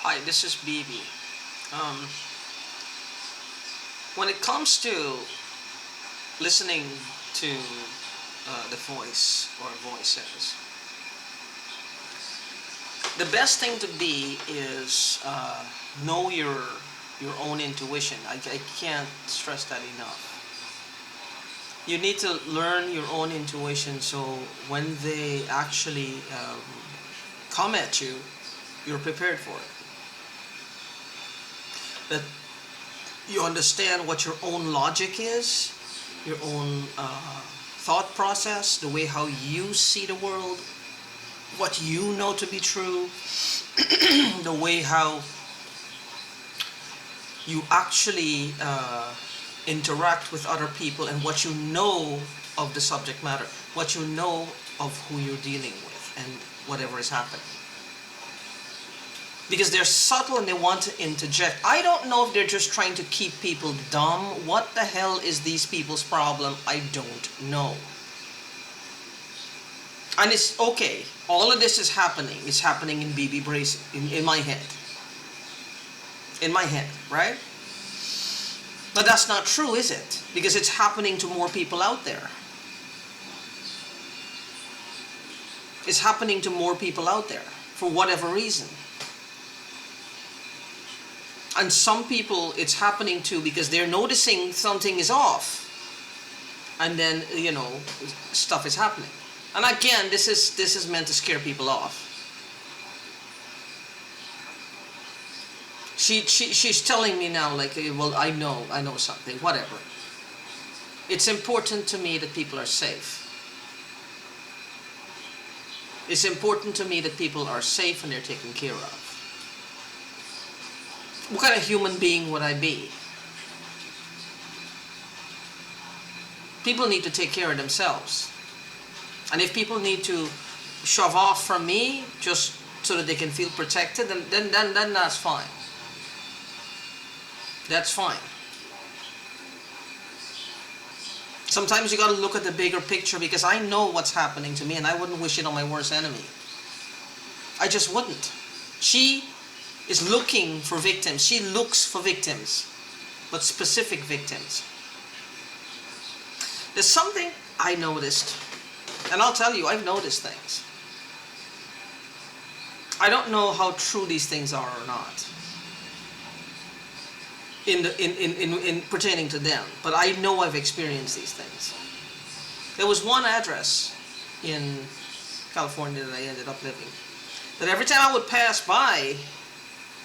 Hi, this is BB. Um, when it comes to listening to the voice or voices, the best thing to be is know your own intuition. I can't stress that enough. You need to learn your own intuition so when they actually come at you, you're prepared for it. That you understand what your own logic is, your own thought process, the way how you see the world, what you know to be true, the way how you actually interact with other people, and what you know of the subject matter, what you know of who you're dealing with, and whatever is happening. Because they're subtle and they want to interject. I don't know if they're just trying to keep people dumb. What the hell is these people's problem? I don't know. And it's okay. All of this is happening. It's happening in BB Brace, in my head. In my head, right? But that's not true, is it? Because it's happening to more people out there. It's happening to more people out there, for whatever reason. And some people it's happening to because they're noticing something is off. And then, stuff is happening. And again, this is meant to scare people off. She's telling me now, like, well, I know something, whatever. It's important to me that people are safe. It's important to me that people are safe and they're taken care of. What kind of human being would I be? People need to take care of themselves. And if people need to shove off from me just so that they can feel protected, then that's fine. That's fine. Sometimes you got to look at the bigger picture, because I know what's happening to me and I wouldn't wish it on my worst enemy. I just wouldn't. She is looking for victims. She looks for victims, but specific victims. There's something I noticed, and I'll tell you, I've noticed things. I don't know how true these things are or not in pertaining to them, but I know I've experienced these things. There was one address in California that I ended up living, that every time I would pass by,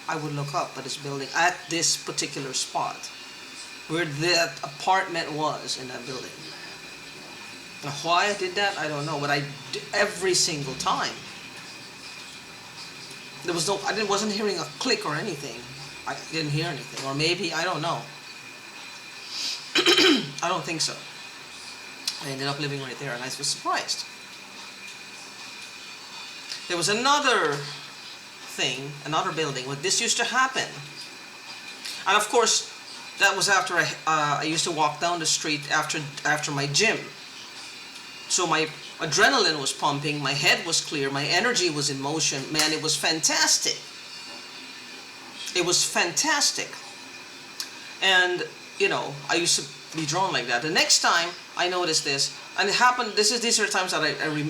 I would look up at this building, at this particular spot where that apartment was in that building. Now, why I did that, I don't know, but every single time. There was I wasn't hearing a click or anything. I didn't hear anything, or maybe, I don't know. I don't think so. I ended up living right there, and I was surprised. There was another thing, another building, where this used to happen. And of course, that was after I used to walk down the street after my gym. So my adrenaline was pumping, my head was clear, my energy was in motion. Man, it was fantastic. It was fantastic. And, I used to be drawn like that. The next time I noticed this, and it happened, these are times that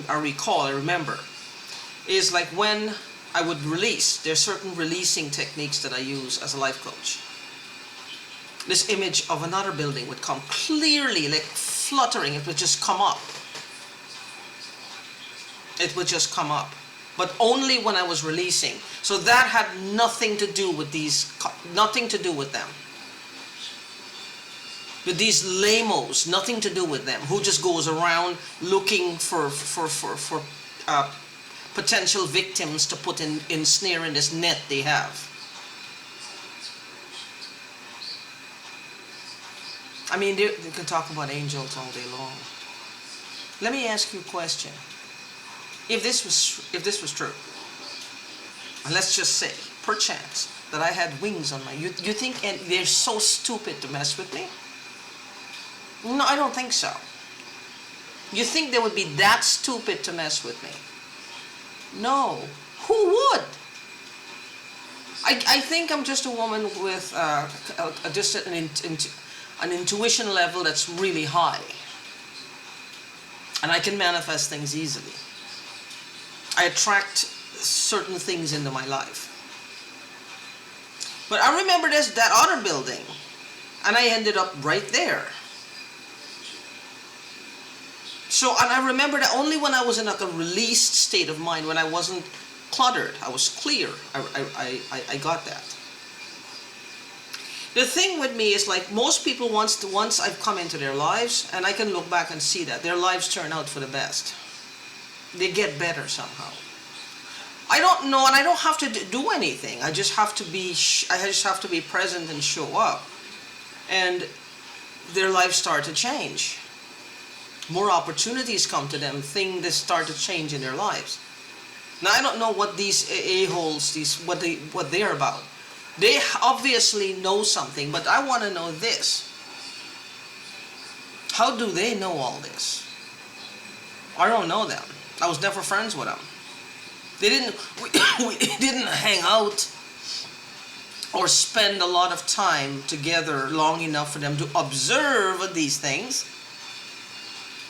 I recall, I remember, is like when I would release. There's certain releasing techniques that I use as a life coach. This image of another building would come clearly, like fluttering. It would just come up. It would just come up. But only when I was releasing. So that had nothing to do with nothing to do with them. With these lamos, nothing to do with them, who just goes around looking for potential victims to put in snare in this net they have. I mean, they can talk about angels all day long. Let me ask you a question. If this was true, and let's just say, perchance, that I had wings on my, you think, and they're so stupid to mess with me? No, I don't think so. You think they would be that stupid to mess with me? No. Who would? I think I'm just a woman with just an intuition level that's really high. And I can manifest things easily. I attract certain things into my life. But I remember that other building, and I ended up right there. So, and I remember that only when I was in like a released state of mind, when I wasn't cluttered, I was clear, I got that. The thing with me is, like most people, once I've come into their lives, and I can look back and see that their lives turn out for the best. They get better somehow. I don't know, and I don't have to do anything. I just have to be present and show up, and their lives start to change. More opportunities come to them. Things start to change in their lives. Now I don't know what these a-holes, what they're about. They obviously know something, but I want to know this. How do they know all this? I don't know them. I was never friends with them. We didn't hang out or spend a lot of time together long enough for them to observe these things.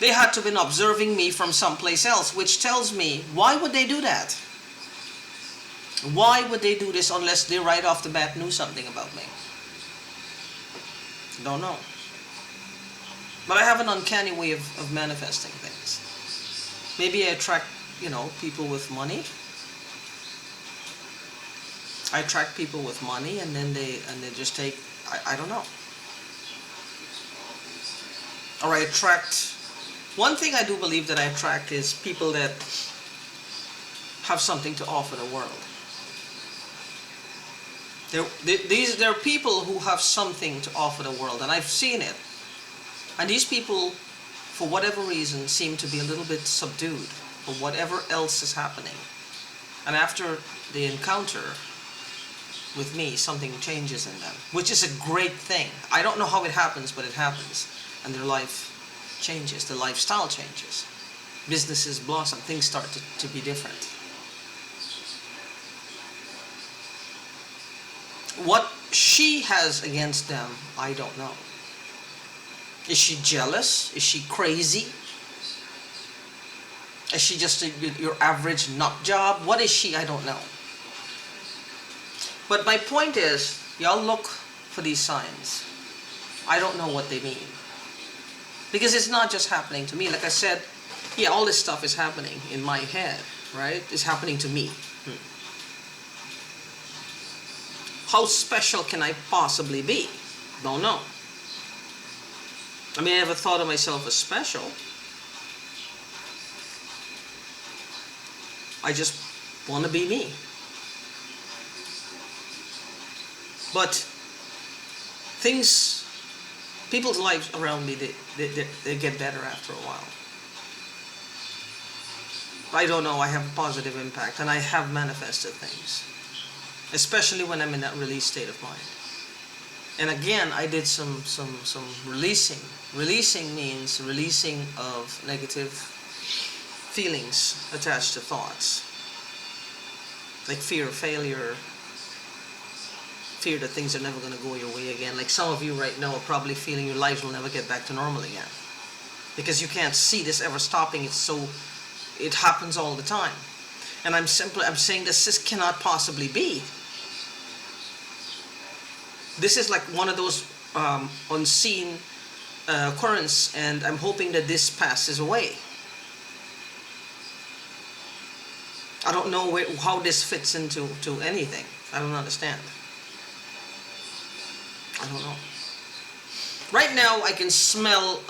They had to have been observing me from someplace else, which tells me, why would they do that? Why would they do this unless they right off the bat knew something about me? Don't know. But I have an uncanny way of manifesting things. Maybe I attract, people with money. I attract people with money, and then they just take, I don't know. Or I attract, one thing I do believe that I attract is people that have something to offer the world. There are people who have something to offer the world, and I've seen it. And these people, for whatever reason, seem to be a little bit subdued for whatever else is happening. And after the encounter with me, something changes in them, which is a great thing. I don't know how it happens, but it happens. And their life changes, their lifestyle changes. Businesses blossom, things start to be different. What she has against them, I don't know. Is she jealous? Is she crazy? Is she just your average nut job? What is she? I don't know. But my point is, y'all look for these signs. I don't know what they mean. Because it's not just happening to me. Like I said, yeah, all this stuff is happening in my head, right? It's happening to me. How special can I possibly be? Don't know. I mean, I never thought of myself as special. I just want to be me. But people's lives around me, they get better after a while. I don't know, I have a positive impact, and I have manifested things. Especially when I'm in that release state of mind. And again, I did some releasing. Releasing means releasing of negative feelings attached to thoughts. Like fear of failure, fear that things are never going to go your way again. Like some of you right now are probably feeling your lives will never get back to normal again. Because you can't see this ever stopping. It happens all the time. And I'm saying this cannot possibly be. This is like one of those unseen occurrence, and I'm hoping that this passes away. I don't know how this fits into anything. I don't understand. I don't know. Right now, I can smell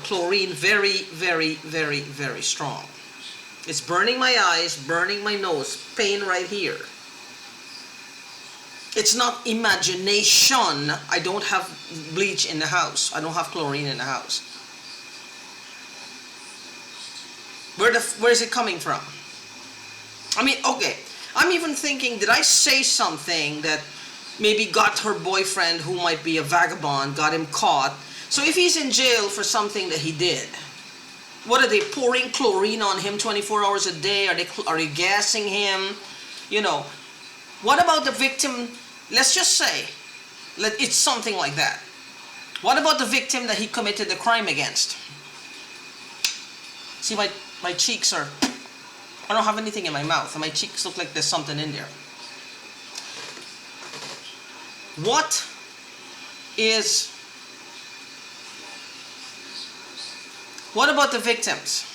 chlorine very, very, very, very strong. It's burning my eyes, burning my nose, pain right here. It's not imagination. I don't have bleach in the house. I don't have chlorine in the house. Where is it coming from? I mean, okay. I'm even thinking, did I say something that maybe got her boyfriend, who might be a vagabond, got him caught? So if he's in jail for something that he did, what are they pouring chlorine on him 24 hours a day? Are they gassing him? What about the victim? Let's just say it's something like that. What about the victim that he committed the crime against? See, my cheeks are, I don't have anything in my mouth, and my cheeks look like there's something in there. What about the victims?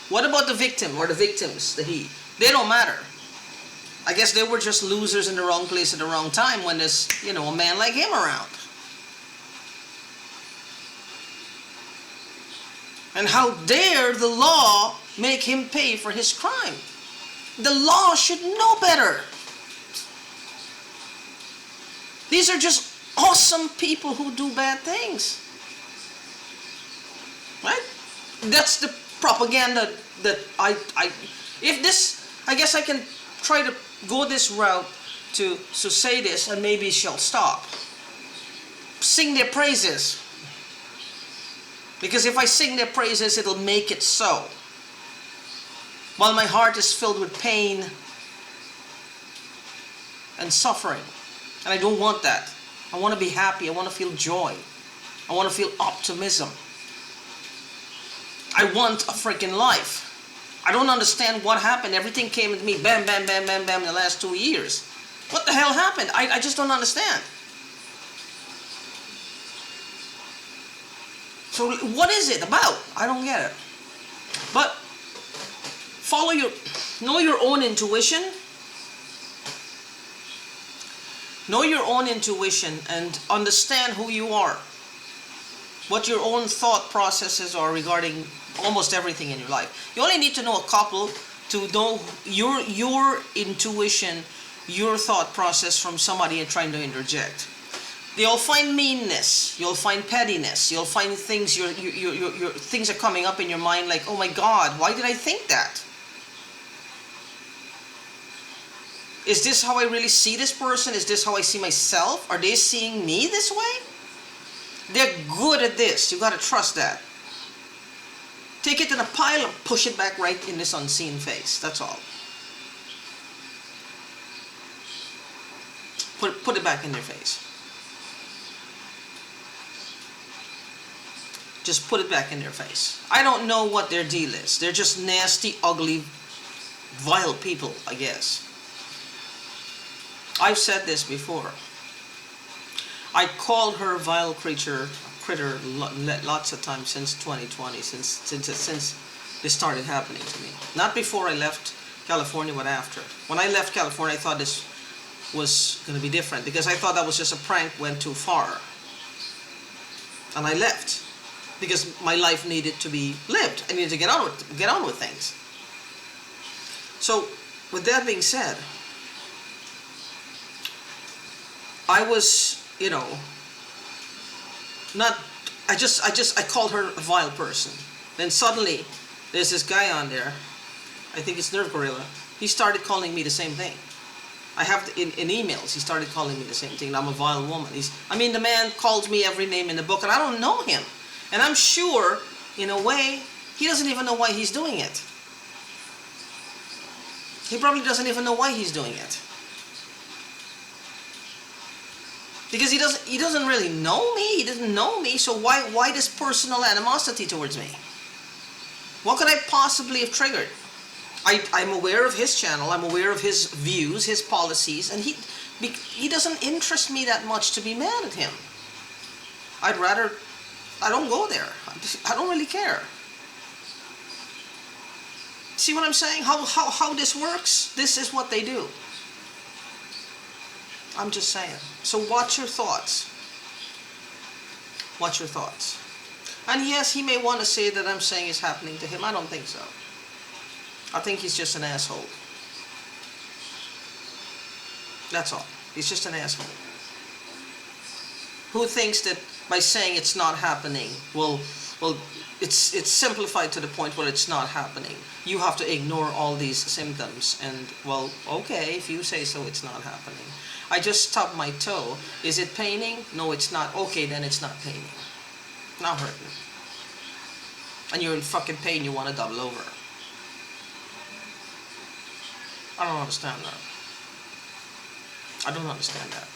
What about the victim or the victims? They don't matter. I guess they were just losers in the wrong place at the wrong time when there's, a man like him around. And how dare the law make him pay for his crime? The law should know better. These are just awesome people who do bad things. Right? That's the propaganda that I guess I can try to go this route to say this, and maybe she'll stop. Sing their praises. Because if I sing their praises, it'll make it so. While my heart is filled with pain and suffering. And I don't want that. I want to be happy. I want to feel joy. I want to feel optimism. I want a freaking life. I don't understand what happened. Everything came to me, bam, bam, bam, bam, bam, in the last 2 years. What the hell happened? I just don't understand. So what is it about? I don't get it. But know your own intuition. Know your own intuition and understand who you are. What your own thought processes are regarding almost everything in your life. You only need to know a couple to know your intuition, your thought process from somebody trying to interject. You'll find meanness, you'll find pettiness, you'll find things things are coming up in your mind like, oh my God, why did I think that? Is this how I really see this person? Is this how I see myself? Are they seeing me this way? They're good at this. You gotta trust that. Take it in a pile and push it back right in this unseen face. That's all. Put it back in their face. Just put it back in their face. I don't know what their deal is. They're just nasty, ugly, vile people, I guess. I've said this before. I called her vile critter lots of times since 2020, since this started happening to me. Not before I left California, but after. When I left California, I thought this was going to be different because I thought that was just a prank went too far. And I left because my life needed to be lived. I needed to get on with things. So, with that being said, I was, I called her a vile person. Then suddenly, there's this guy on there, I think it's Nerve Gorilla, he started calling me the same thing. I have, in emails, he started calling me the same thing, I'm a vile woman. The man calls me every name in the book, and I don't know him. And I'm sure, in a way, he doesn't even know why he's doing it. He probably doesn't even know why he's doing it. Because he doesn't really know me, he doesn't know me, so why this personal animosity towards me? What could I possibly have triggered? I'm aware of his channel, I'm aware of his views, his policies, and he doesn't interest me that much to be mad at him. I don't go there. I don't really care. See what I'm saying? How this works? This is what they do. I'm just saying. So watch your thoughts. Watch your thoughts. And yes, he may want to say that I'm saying is happening to him. I don't think so. I think he's just an asshole. That's all. He's just an asshole. Who thinks that by saying it's not happening, well, it's simplified to the point where it's not happening. You have to ignore all these symptoms and, well, okay, if you say so, it's not happening. I just stubbed my toe. Is it paining? No, it's not. Okay, then it's not paining. Not hurting. And you're in fucking pain, you want to double over. I don't understand that. I don't understand that.